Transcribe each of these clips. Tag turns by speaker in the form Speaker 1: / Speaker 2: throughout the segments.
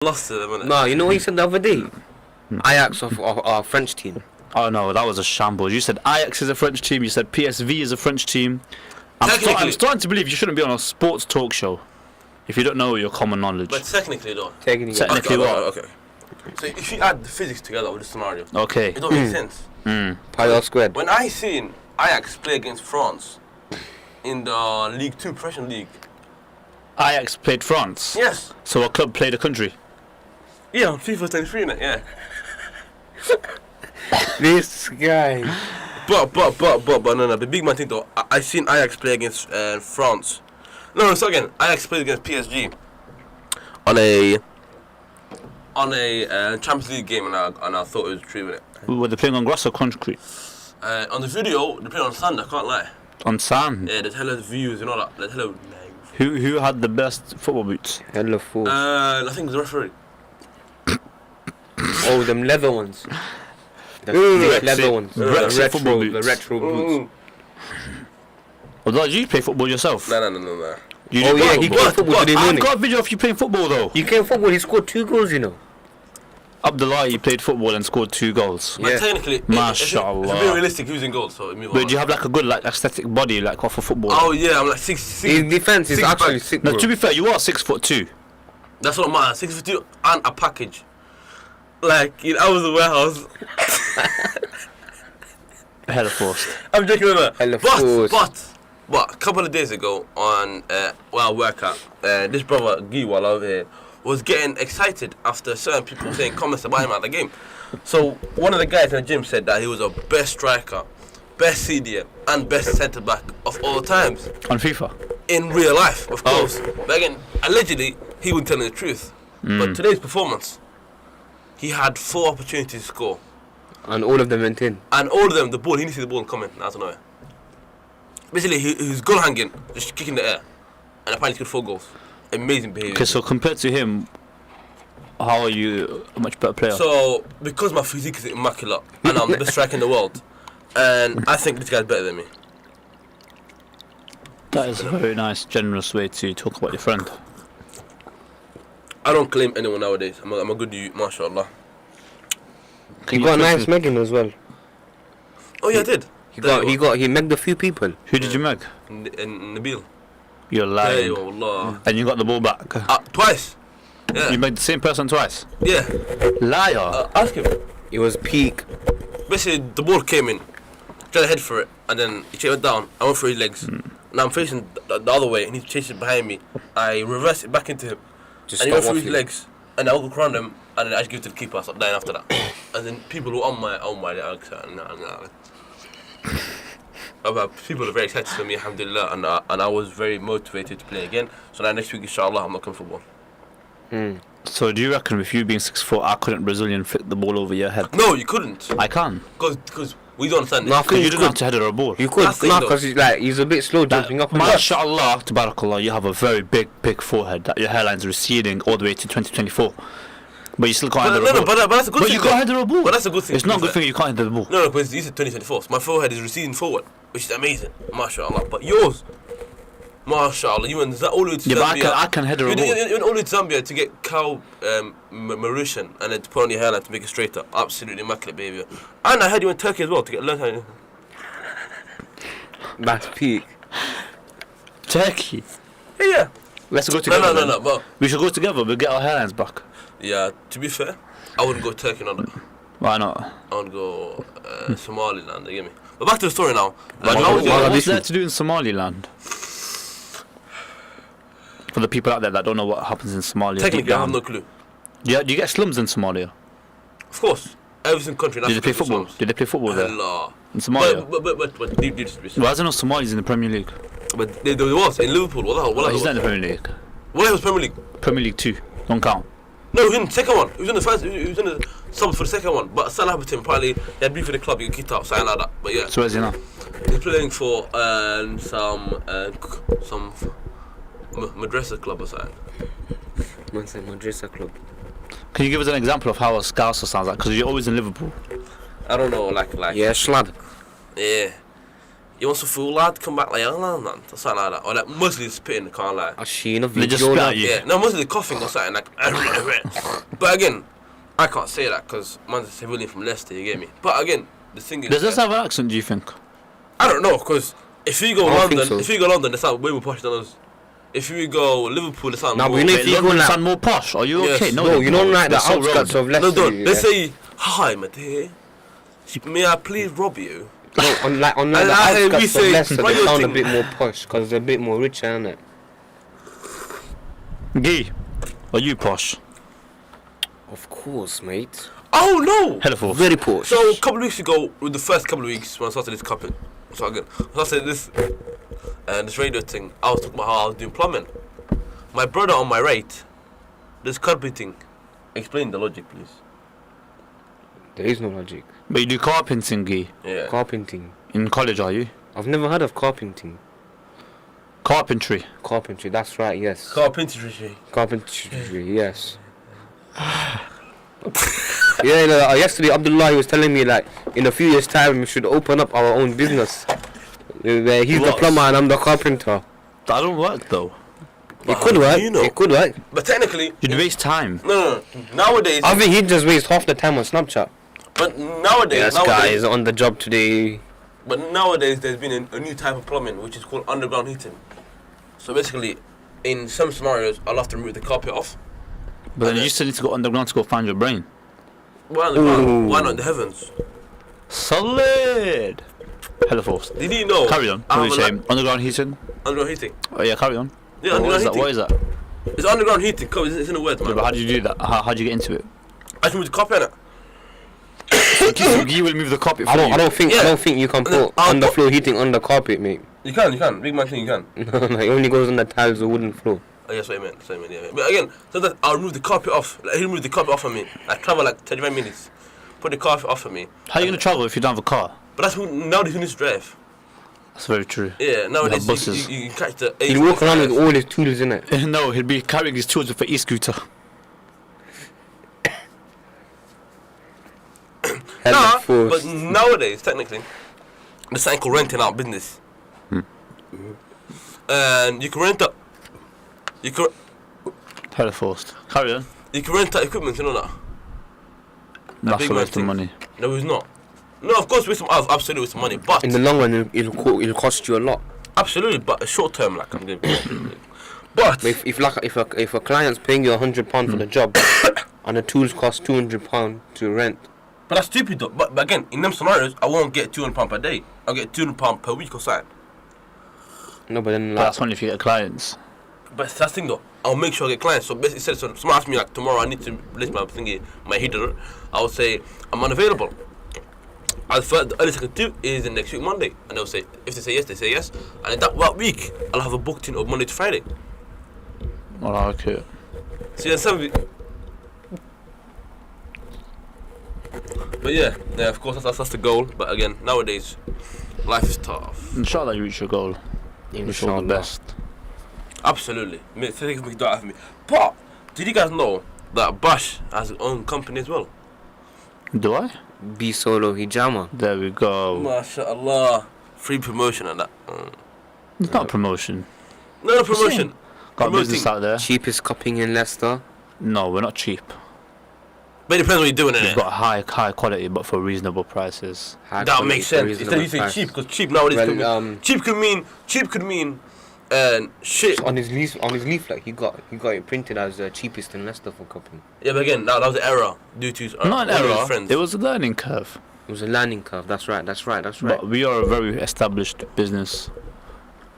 Speaker 1: Lost to them, innit?
Speaker 2: No, you know what he said the other day? Ajax of our French team.
Speaker 3: Oh no, that was a shambles. You said Ajax is a French team. You said PSV is a French team. I'm starting to believe you shouldn't be on a sports talk show if you don't know your common knowledge.
Speaker 1: But technically, though.
Speaker 3: Technically, what?
Speaker 1: Okay. So if you add the physics together with the scenario,
Speaker 3: Okay.
Speaker 1: it don't make sense.
Speaker 2: Pi R squared.
Speaker 1: When I seen Ajax play against France in the League 2 professional league.
Speaker 3: Ajax played France.
Speaker 1: Yes.
Speaker 3: So a club played a country.
Speaker 1: Yeah, on FIFA 23, innit? Yeah.
Speaker 2: This guy.
Speaker 1: But no, the big man thing though, I seen Ajax play against France. No, so again, Ajax played against PSG on a Champions League game, and I thought it was true with it.
Speaker 3: Were they playing on grass or concrete?
Speaker 1: On the video, they played on sand. I can't lie.
Speaker 3: On sand.
Speaker 1: Yeah, there's hella views and all that. There's hella.
Speaker 3: Who had the best football boots?
Speaker 2: Hella fools.
Speaker 1: I think it was the referee.
Speaker 2: Oh, them leather ones. The leather ones. The retro boots.
Speaker 3: Although you play football yourself.
Speaker 1: No.
Speaker 3: You
Speaker 2: Oh yeah, he played football today morning.
Speaker 3: I've got a video of you playing football though.
Speaker 2: He played football, he scored 2 goals, you know.
Speaker 3: Abdullahi played football and scored 2 goals.
Speaker 1: But technically,
Speaker 3: Mashallah.
Speaker 1: if you're realistic, he was in goals, so it means.
Speaker 3: But do you have like a good like aesthetic body like off of football?
Speaker 1: Oh yeah, I'm like 6'6".
Speaker 2: His defense is actually sick, bro.
Speaker 3: No, to be fair, you are 6'2".
Speaker 1: That's what I'm 6'2" and a package. Like, I was in the warehouse.
Speaker 3: Hella forced.
Speaker 1: I'm joking with that.
Speaker 2: Hella forced.
Speaker 1: But a couple of days ago on where I work at, this brother Guy while over here was getting excited after certain people saying comments about him at the game. So one of the guys in the gym said that he was a best striker, best CDM, and best centre back of all times.
Speaker 3: On FIFA?
Speaker 1: In real life, of course. But again, allegedly, he wasn't telling the truth. But today's performance, he had 4 opportunities to score.
Speaker 2: And all of them went in.
Speaker 1: And all of them, the ball, he didn't see the ball coming out of nowhere. Basically, he was goal hanging, just kicking the air. And apparently he scored 4 goals. Amazing behaviour.
Speaker 3: Okay, so compared to him, how are you a much better player?
Speaker 1: So, because my physique is immaculate, and I'm the best striker in the world, and I think this guy's better than me.
Speaker 3: That is a very nice, generous way to talk about your friend.
Speaker 1: I don't claim anyone nowadays. I'm a good dude, mashallah.
Speaker 2: You got a nice Megan as well.
Speaker 1: Oh yeah, I did.
Speaker 2: He megged a few people.
Speaker 3: Who did you meg?
Speaker 1: Nabil.
Speaker 3: You're lying.
Speaker 1: Yeah, wallah.
Speaker 3: And you got the ball back.
Speaker 1: Twice. Yeah.
Speaker 3: You made the same person twice?
Speaker 1: Yeah.
Speaker 3: Liar.
Speaker 1: Ask him.
Speaker 2: It was peak.
Speaker 1: Basically, the ball came in, tried to head for it, and then he went down. I went for his legs. Now I'm facing the other way, and he's chasing behind me. I reversed it back into him, and he went through his legs, and I walked around him, and then I just give it to the keeper. I stopped dying after that. And then people were on my legs, people are very excited for me, alhamdulillah, and I was very motivated to play again. So now next week, inshallah, I'm not coming football.
Speaker 3: So do you reckon with you being 6'4", I couldn't Brazilian fit the ball over your head?
Speaker 1: No, you couldn't.
Speaker 3: I can.
Speaker 1: Because we don't understand.
Speaker 2: No,
Speaker 3: Because you didn't have to header a ball.
Speaker 2: You could, because he's a bit slow jumping up and down.
Speaker 3: MashaAllah, tabarakallah, you have a very big forehead. That your hairline's receding all the way to 2024. But you still can't header a ball.
Speaker 1: But that's a good thing.
Speaker 3: But you can't header a ball.
Speaker 1: But that's a good thing.
Speaker 3: It's not a good thing you can't header the ball.
Speaker 1: No, because you said 2024. So my forehead is receding forward, which is amazing. MashaAllah. But yours, MashaAllah, you went all the way to Zambia.
Speaker 3: But I can header a ball.
Speaker 1: You went all the way to Zambia to get cow Mauritian and then to put on your hairline to make it straighter. Absolutely immaculate behaviour. And I heard you went to Turkey as well to learn how.
Speaker 2: That's peak.
Speaker 3: Turkey?
Speaker 1: Yeah.
Speaker 3: Let's go together.
Speaker 1: No. But
Speaker 3: we should go together. We'll get our hairlines back.
Speaker 1: yeah, to be fair, I wouldn't go Turkey, no.
Speaker 3: Why not?
Speaker 1: I would go Somaliland, you get me? But back to the story now.
Speaker 3: What's there to do in Somaliland? For the people out there that don't know what happens in Somalia.
Speaker 1: Technically, I have no clue.
Speaker 3: Yeah, do you get slums in Somalia?
Speaker 1: Of course. Every single country in
Speaker 3: Did they
Speaker 1: Africa
Speaker 3: play football?
Speaker 1: slums.
Speaker 3: Did they play football there?
Speaker 1: Allah.
Speaker 3: In Somalia?
Speaker 1: But deep.
Speaker 3: Why is there no Somalis in the Premier League?
Speaker 1: But there was in Liverpool. What the hell?
Speaker 3: He's not in the Premier League.
Speaker 1: What was Premier League?
Speaker 3: Premier League 2. Don't count.
Speaker 1: No, he was in the second one. He was in the first. He was in the sub for the second one. But something happened to him. Apparently, he had beef with the club. He got kicked out. Something like that. But yeah.
Speaker 3: So where's he now?
Speaker 1: He's playing for some madrasa club or something.
Speaker 2: What's a Madrasa club?
Speaker 3: Can you give us an example of how a Scouser sounds like? Because you're always in Liverpool.
Speaker 1: I don't know, like.
Speaker 2: Yeah, Schlad.
Speaker 1: Yeah. You want some food, lad? Come back like, oh, no, something like that. Or like, mostly spitting, I can't lie.
Speaker 3: They just spit at you.
Speaker 1: Yeah, no, mostly coughing or something like. But again, I can't say that because man's a civilian from Leicester, you get me? But again, the thing is.
Speaker 3: Does this have an accent, do you think?
Speaker 1: I don't know, because if you go London, they sound way more posh than us. If you go Liverpool, they sound more.
Speaker 3: But you know, if you go sound more posh, are you okay?
Speaker 2: No, you know, like the outskirts of Leicester.
Speaker 1: No, don't. They say, hi, mate. May I please rob you?
Speaker 2: No, on the outskirts of Leicester, they sound a bit more posh because they're a bit more richer, innit?
Speaker 3: Guy, are you posh?
Speaker 2: Of course, mate.
Speaker 1: Oh no!
Speaker 3: Hello,
Speaker 2: very posh.
Speaker 1: So a couple of weeks ago, with the first couple of weeks when I started this cupping, this radio thing, I was talking about how I was doing plumbing. My brother on my right, this carpeting. Explain the logic, please.
Speaker 2: There is no logic.
Speaker 3: But you do carpenting, Guy?
Speaker 1: Yeah.
Speaker 2: Carpenting.
Speaker 3: In college, are you?
Speaker 2: I've never heard of carpenting.
Speaker 3: Carpentry.
Speaker 2: Carpentry, that's right, yes.
Speaker 1: Carpentry.
Speaker 2: Carpentry, yes. Yeah, yesterday Abdullahi was telling me like in a few years' time we should open up our own business. He's the plumber and I'm the carpenter.
Speaker 3: That don't work though.
Speaker 2: It could work. You know. It could work.
Speaker 1: But technically,
Speaker 3: you'd waste time.
Speaker 1: No. Nowadays,
Speaker 2: I think he'd just waste half the time on Snapchat.
Speaker 1: But nowadays,
Speaker 2: guy is on the job today.
Speaker 1: But nowadays, there's been a new type of plumbing which is called underground heating. So basically, in some scenarios, I'll have to remove the carpet off.
Speaker 3: But then you still need to go underground to go find your brain.
Speaker 1: Why underground? Why not in the heavens?
Speaker 3: Solid. Hello, folks.
Speaker 1: Did you know?
Speaker 3: Carry on. What are you saying? Underground heating?
Speaker 1: Underground heating.
Speaker 3: Oh yeah, carry on.
Speaker 1: Yeah, underground heating.
Speaker 3: What is that?
Speaker 1: It's underground heating. It's in a word, man.
Speaker 3: Yeah, but how did you do that? How did you get into it?
Speaker 1: I just moved the carpet in it.
Speaker 3: You will move the carpet for you.
Speaker 2: I don't think you can put underfloor heating on the carpet, mate.
Speaker 1: You can. Big man thing, you can.
Speaker 2: No, it only goes on the tiles or wooden floor.
Speaker 1: Oh, yes, what I meant. Yeah. But again, sometimes I'll remove the carpet off. Like, he'll remove the carpet off of me. I travel like 35 minutes. Put the carpet off of me.
Speaker 3: How are you going to travel if you don't have a car?
Speaker 1: But that's nowadays who needs to drive.
Speaker 3: That's very true.
Speaker 1: Yeah, nowadays
Speaker 3: buses.
Speaker 1: you catch the...
Speaker 2: He'll walk around with all his tools in it.
Speaker 3: No, he'll be carrying his tools with an e-scooter.
Speaker 1: But nowadays, technically, there's something called renting out business. And you can rent out...
Speaker 3: Hello, Forced. Carry on.
Speaker 1: You can rent out equipment, you know that?
Speaker 3: That's a waste of money.
Speaker 1: No, it's not. No, of course, absolutely waste of money, but...
Speaker 2: In the long run, it'll cost you a lot.
Speaker 1: Absolutely, but short term, like I'm doing. But
Speaker 2: if a client's paying you £100 for the job, and the tools cost £200 to rent.
Speaker 1: But that's stupid though. But again, in them scenarios, I won't get £200 per day. I'll get £200 per week or something.
Speaker 2: No, but then
Speaker 3: that's only if you get clients.
Speaker 1: But that's the thing though. I'll make sure I get clients. So basically, so someone asks me like tomorrow, I need to list my thingy, my heater. I will say I'm unavailable. The earliest I can do is the next week Monday, and they'll say if they say yes, they say yes, and in that week I'll have a booked in of Monday to Friday.
Speaker 3: Well, okay.
Speaker 1: See, but yeah, of course that's the goal. But again, nowadays, life is tough.
Speaker 3: Inshallah, you reach your goal. Wish you all the best.
Speaker 1: Absolutely. Thank you for me. But did you guys know that Bash has his own company as well?
Speaker 3: Do I?
Speaker 2: B Solo Hijama.
Speaker 3: There we go.
Speaker 1: MashaAllah. Free promotion and that.
Speaker 3: It's not promotion.
Speaker 1: No promotion.
Speaker 3: Got business out there.
Speaker 2: Cheapest cupping in Leicester.
Speaker 3: No, we're not cheap.
Speaker 1: But it depends what you're doing in it.
Speaker 3: We've got high quality, but for reasonable prices.
Speaker 1: That makes sense. Instead you say cheap, because cheap nowadays could mean shit.
Speaker 2: On his leaflet, he got it printed as cheapest in Leicester for cupping.
Speaker 1: Yeah, but again, that was an error due to
Speaker 3: not an error. Friends. It was a learning curve.
Speaker 2: It was a learning curve. That's right.
Speaker 3: But we are a very established business,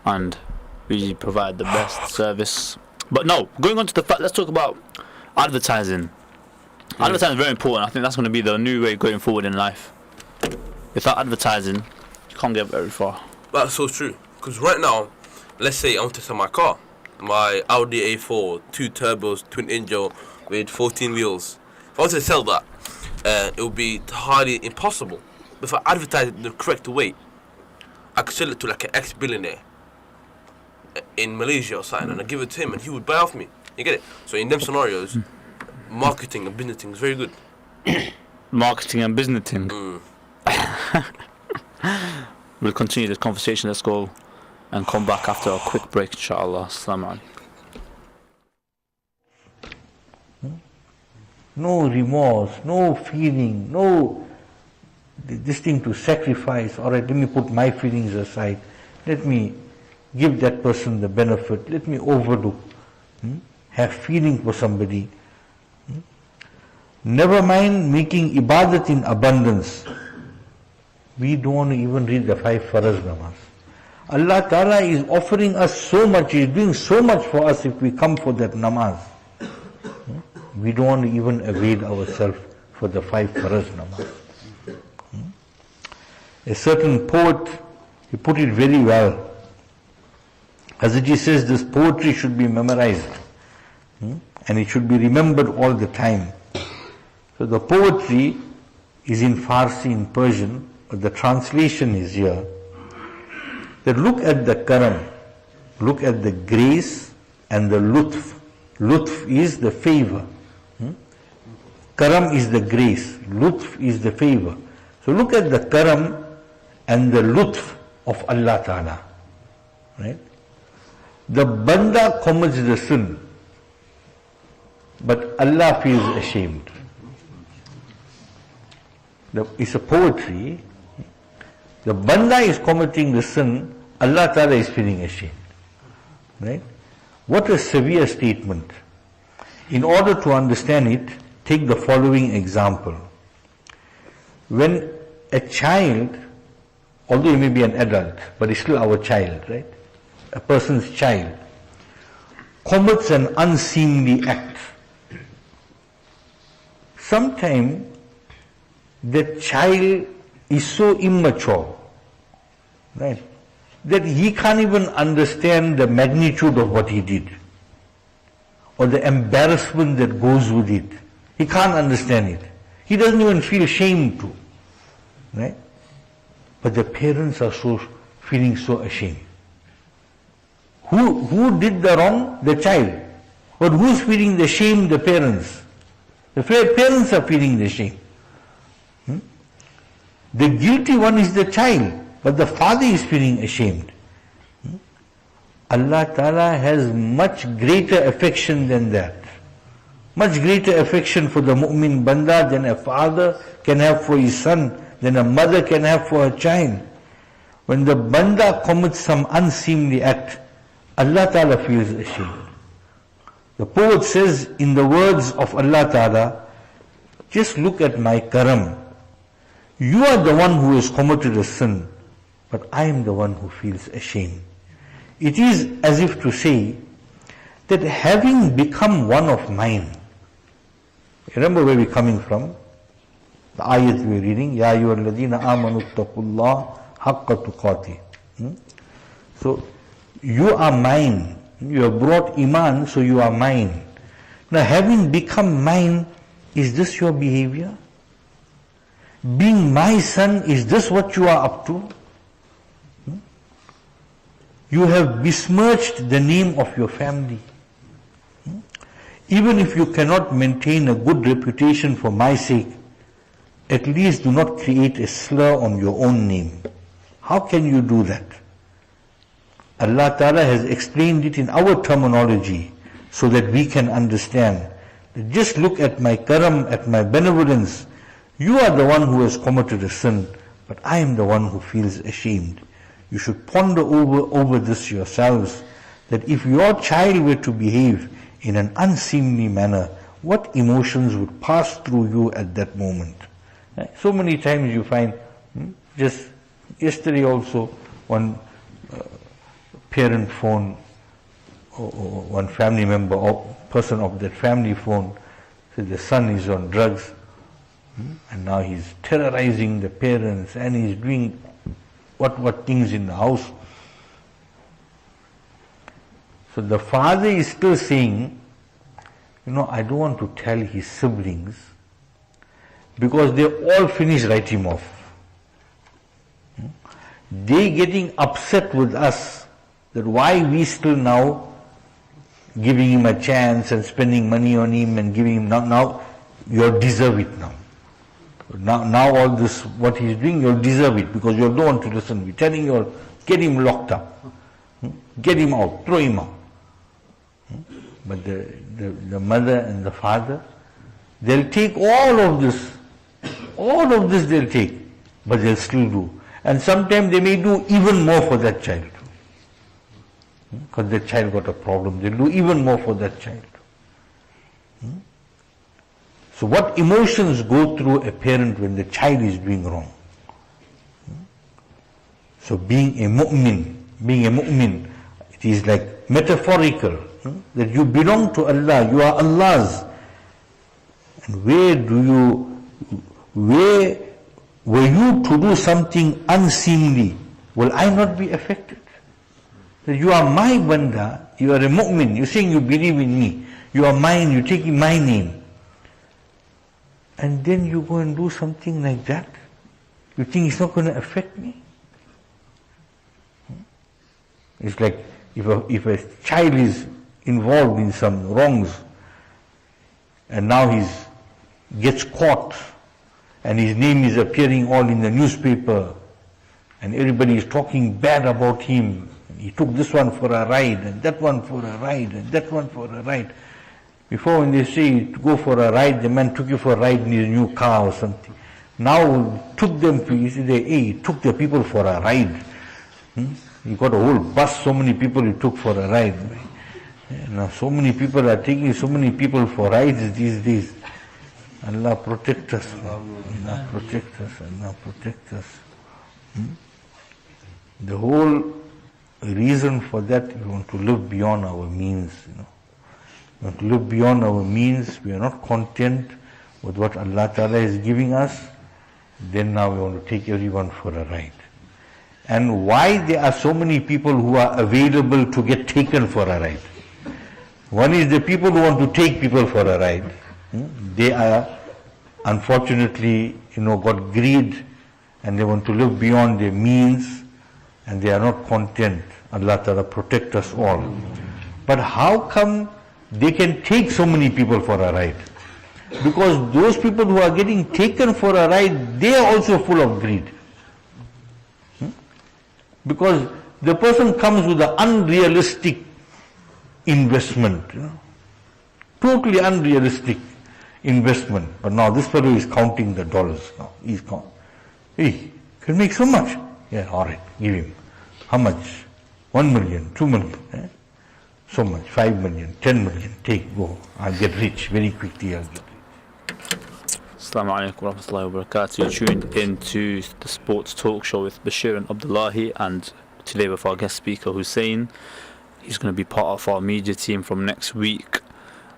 Speaker 3: and we provide the best service. But no, going on to the fact, let's talk about advertising. Advertising is very important. I think that's going to be the new way going forward in life. Without advertising, you can't get very far.
Speaker 1: That's so true. Because right now, let's say I want to sell my car. My Audi A4, 2 turbos, twin engine with 14 wheels. If I want to sell that, it would be highly impossible. But if I advertise it the correct way, I could sell it to like an ex-billionaire in Malaysia or something, and I give it to him and he would buy off me. You get it? So in them scenarios, marketing and business is very good.
Speaker 3: Marketing and business. We'll continue this conversation. Let's go and come back after a quick break, inshallah. Assalamu alaikum.
Speaker 4: No remorse, no feeling, no this thing to sacrifice. All right, let me put my feelings aside. Let me give that person the benefit. Let me overlook. Have feeling for somebody. Never mind making ibadat in abundance. We don't even read the 5 faraz namaz. Allah Ta'ala is offering us so much, He is doing so much for us if we come for that namaz. We don't even avail ourselves for the 5 faraz namaz. A certain poet, he put it very well. Hazrat says this poetry should be memorized and it should be remembered all the time. So the poetry is in Farsi, in Persian, but the translation is here. That look at the karam, look at the grace and the lutf. Lutf is the favor. Karam is the grace, lutf is the favor. So look at the karam and the lutf of Allah Ta'ala. Right? The banda commits the sin, but Allah feels ashamed. It's a poetry. The banda is committing the sin, Allah Ta'ala is feeling ashamed. Right? What a severe statement. In order to understand it, take the following example. When a child, although he may be an adult, but he's still our child, right? A person's child commits an unseemly act. Sometimes the child is so immature, right, that he can't even understand the magnitude of what he did or the embarrassment that goes with it. He can't understand it. He doesn't even feel shame to, right? But the parents are feeling so ashamed. Who did the wrong? The child. But who's feeling the shame? The parents. The parents are feeling the shame. The guilty one is the child, but the father is feeling ashamed. Allah Ta'ala has much greater affection than that. Much greater affection for the mu'min banda than a father can have for his son, than a mother can have for her child. When the banda commits some unseemly act, Allah Ta'ala feels ashamed. The poet says in the words of Allah Ta'ala, just look at my karam. You are the one who has committed a sin, but I am the one who feels ashamed. It is as if to say that having become one of mine, remember where we're coming from? The ayat we're reading, Ya ayyuhalladhina amanu ttaqullah haqqa tuqatih. So, you are mine. You have brought iman, so you are mine. Now, having become mine, is this your behavior? Being my son, is this what you are up to? You have besmirched the name of your family. Even if you cannot maintain a good reputation for my sake, at least do not create a slur on your own name. How can you do that? Allah Ta'ala has explained it in our terminology so that we can understand. Just look at my karam, at my benevolence. You are the one who has committed a sin, but I am the one who feels ashamed. You should ponder over this yourselves, that if your child were to behave in an unseemly manner, what emotions would pass through you at that moment? So many times you find, just yesterday also, one parent phone, or one family member or person of that family phone said the son is on drugs, and now he's terrorizing the parents and he's doing what things in the house. So the father is still saying, I don't want to tell his siblings because they all finished write him off. They getting upset with us that why we still now giving him a chance and spending money on him and giving him now you deserve it now. Now all this, what he's doing, you'll deserve it because you don't want to listen. We're telling you, get him locked up. Get him out, throw him out. But the mother and the father, they'll take all of this they'll take, but they'll still do. And sometimes they may do even more for that child. Because that child got a problem, they'll do even more for that child. So what emotions go through a parent when the child is doing wrong? So being a mu'min, it is like metaphorical, that you belong to Allah, you are Allah's. And where were you to do something unseemly, will I not be affected? That you are my banda, you are a mu'min, you're saying you believe in me, you are mine, you're taking my name. And then you go and do something like that? You think it's not going to affect me? It's like if a child is involved in some wrongs and now he gets caught and his name is appearing all in the newspaper and everybody is talking bad about him. He took this one for a ride and that one for a ride and that one for a ride. Before when they say to go for a ride, the man took you for a ride in his new car or something. Now took them to, he took the people for a ride. He got a whole bus, so many people he took for a ride. Now so many people are taking so many people for rides these days. Allah protect us. Allah protect us. Allah protect us. The whole reason for that, we want to live beyond our means. We want to live beyond our means. We are not content with what Allah Ta'ala is giving us. Then now we want to take everyone for a ride. And why there are so many people who are available to get taken for a ride? One is the people who want to take people for a ride. They are unfortunately, got greed and they want to live beyond their means and they are not content. Allah Ta'ala protect us all. But how come they can take so many people for a ride? Because those people who are getting taken for a ride, they are also full of greed. Because the person comes with an unrealistic investment, totally unrealistic investment. But now this fellow is counting the dollars. Now he's counting. Hey, can make so much. Yeah, all right, give him. How much? 1 million, 2 million. So much, 5 million, 10 million. Take, go. I'll get rich very quickly. I'll get rich.
Speaker 3: Assalamu alaikum wa rahmatullahi wa barakatuh. You're tuned into the sports talk show with Bashir and Abdullahi, and today with our guest speaker Hussein. He's going to be part of our media team from next week.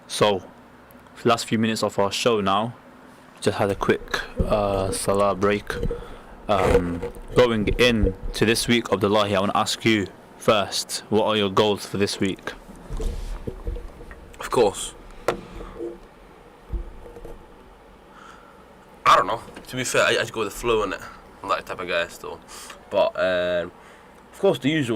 Speaker 3: So, for the last few minutes of our show now, just had a quick salah break. Going in to this week, Abdullahi, I want to ask you first, what are your goals for this week?
Speaker 1: Of course. I don't know. To be fair, I just go with the flow in it. I'm that type of guy still. But, of course, the usual.